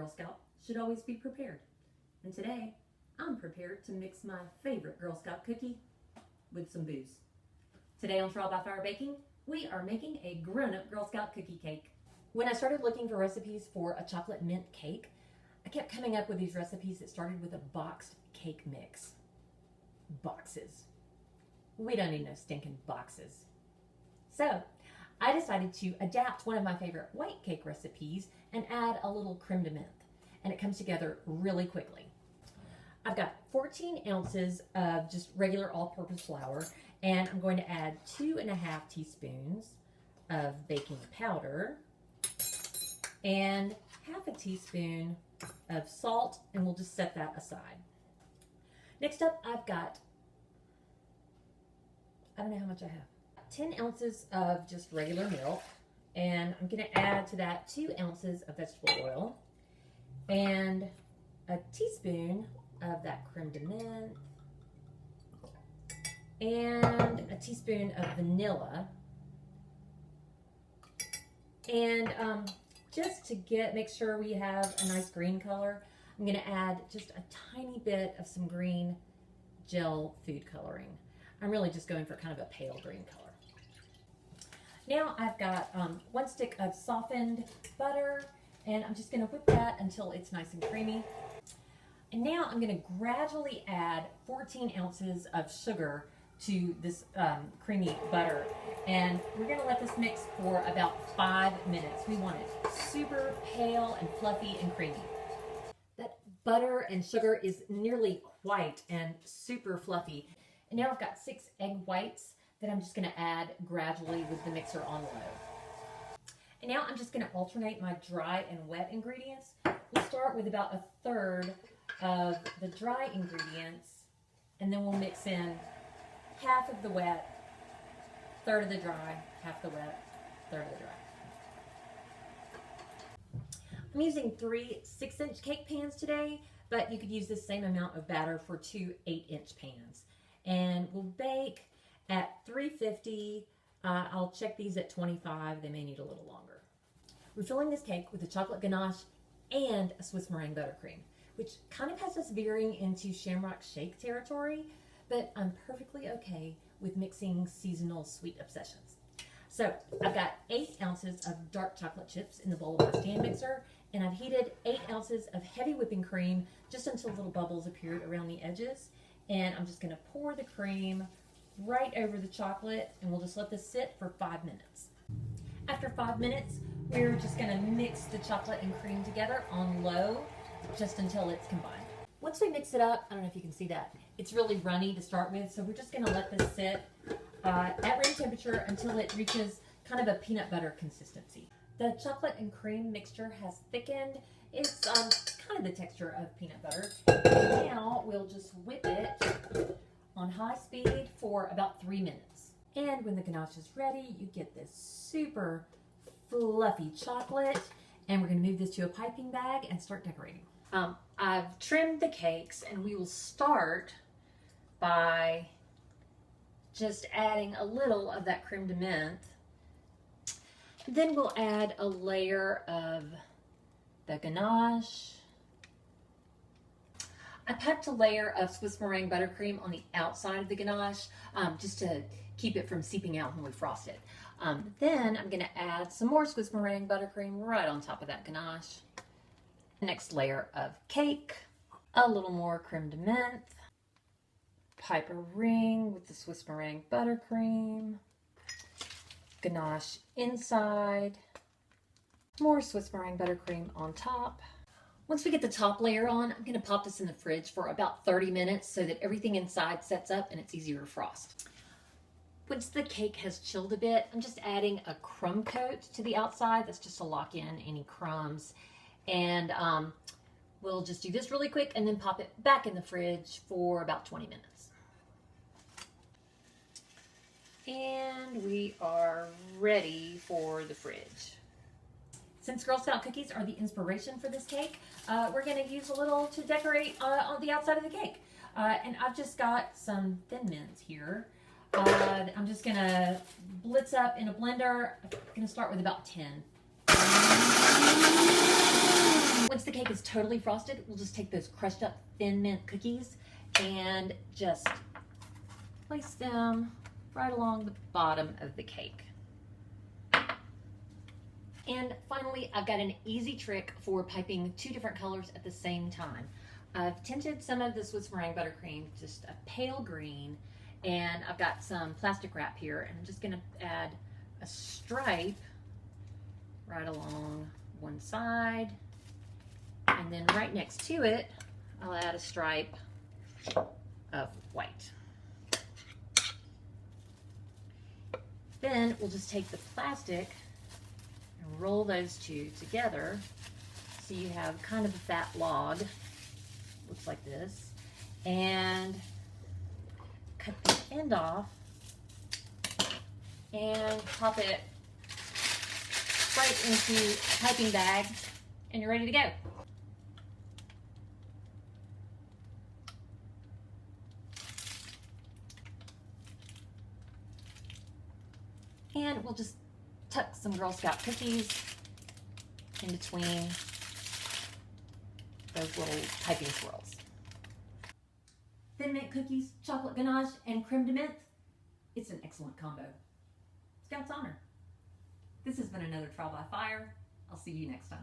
Girl Scout should always be prepared. And today, I'm prepared to mix my favorite Girl Scout cookie with some booze. Today on Trial by Fire Baking, we are making a grown-up Girl Scout cookie cake. When I started looking for recipes for a chocolate mint cake, I kept coming up with these recipes that started with a boxed cake mix. Boxes. We don't need no stinking boxes. So, I decided to adapt one of my favorite white cake recipes and add a little creme de menthe. And it comes together really quickly. I've got 14 ounces of just regular all-purpose flour, and I'm going to add 2.5 teaspoons of baking powder and half a teaspoon of salt, and we'll just set that aside. Next up, I've got, I don't know how much I have, 10 ounces of just regular milk, and I'm going to add to that 2 ounces of vegetable oil and a teaspoon of that creme de menthe and a teaspoon of vanilla. And just to make sure we have a nice green color, I'm going to add just a tiny bit of some green gel food coloring. I'm really just going for kind of a pale green color. Now I've got 1 stick of softened butter, and I'm just going to whip that until it's nice and creamy. And now I'm going to gradually add 14 ounces of sugar to this creamy butter. And we're going to let this mix for about 5 minutes. We want it super pale and fluffy and creamy. That butter and sugar is nearly white and super fluffy. And now I've got 6 egg whites that I'm just going to add gradually with the mixer on low. And now I'm just going to alternate my dry and wet ingredients. We'll start with about 1/3 of the dry ingredients, and then we'll mix in half of the wet, 1/3 of the dry, half the wet, 1/3 of the dry. I'm using 3 6-inch cake pans today, but you could use the same amount of batter for 2 8-inch pans. And we'll bake at 350. I'll check these at 25. They may need a little longer. We're filling this cake with a chocolate ganache and a Swiss meringue buttercream, which kind of has us veering into Shamrock Shake territory, but I'm perfectly okay with mixing seasonal sweet obsessions. So I've got 8 ounces of dark chocolate chips in the bowl of my stand mixer, and I've heated 8 ounces of heavy whipping cream just until little bubbles appeared around the edges. And I'm just going to pour the cream right over the chocolate, and we'll just let this sit for 5 minutes. After 5 minutes, we're just going to mix the chocolate and cream together on low just until it's combined. Once we mix it up, I don't know if you can see that, it's really runny to start with, so we're just going to let this sit at room temperature until it reaches kind of a peanut butter consistency. The chocolate and cream mixture has thickened. It's kind of the texture of peanut butter. Now we'll just whip it on high speed for about 3 minutes. And when the ganache is ready, you get this super fluffy chocolate. And we're going to move this to a piping bag and start decorating. I've trimmed the cakes, and we will start by just adding a little of that creme de menthe. Then we'll add a layer of the ganache. I packed a layer of Swiss meringue buttercream on the outside of the ganache just to keep it from seeping out when we frost it. Then I'm going to add some more Swiss meringue buttercream right on top of that ganache. Next layer of cake, a little more creme de menthe, pipe a ring with the Swiss meringue buttercream, ganache inside, more Swiss meringue buttercream on top. Once we get the top layer on, I'm going to pop this in the fridge for about 30 minutes so that everything inside sets up and it's easier to frost. Once the cake has chilled a bit, I'm just adding a crumb coat to the outside. That's just to lock in any crumbs. And we'll just do this really quick and then pop it back in the fridge for about 20 minutes. And we are ready for the fridge. Since Girl Scout cookies are the inspiration for this cake, we're going to use a little to decorate on the outside of the cake. And I've just got some Thin Mints here. I'm just going to blitz up in a blender. I'm going to start with about 10. Once the cake cake is totally frosted, we'll just take those crushed up Thin Mint cookies and just place them right along the bottom of the cake. And finally, I've got an easy trick for piping 2 different colors at the same time. I've tinted some of the Swiss meringue buttercream just a pale green, and I've got some plastic wrap here, and I'm just gonna add a stripe right along one side, and then right next to it, I'll add a stripe of white. Then we'll just take the plastic and roll those 2 together so you have kind of a fat log, looks like this, and cut the end off and pop it right into a piping bag, and you're ready to go. And we'll just tuck some Girl Scout cookies in between those little piping swirls. Thin Mint cookies, chocolate ganache, and creme de menthe. It's an excellent combo. Scout's Honor. This has been another Trial by Fire. I'll see you next time.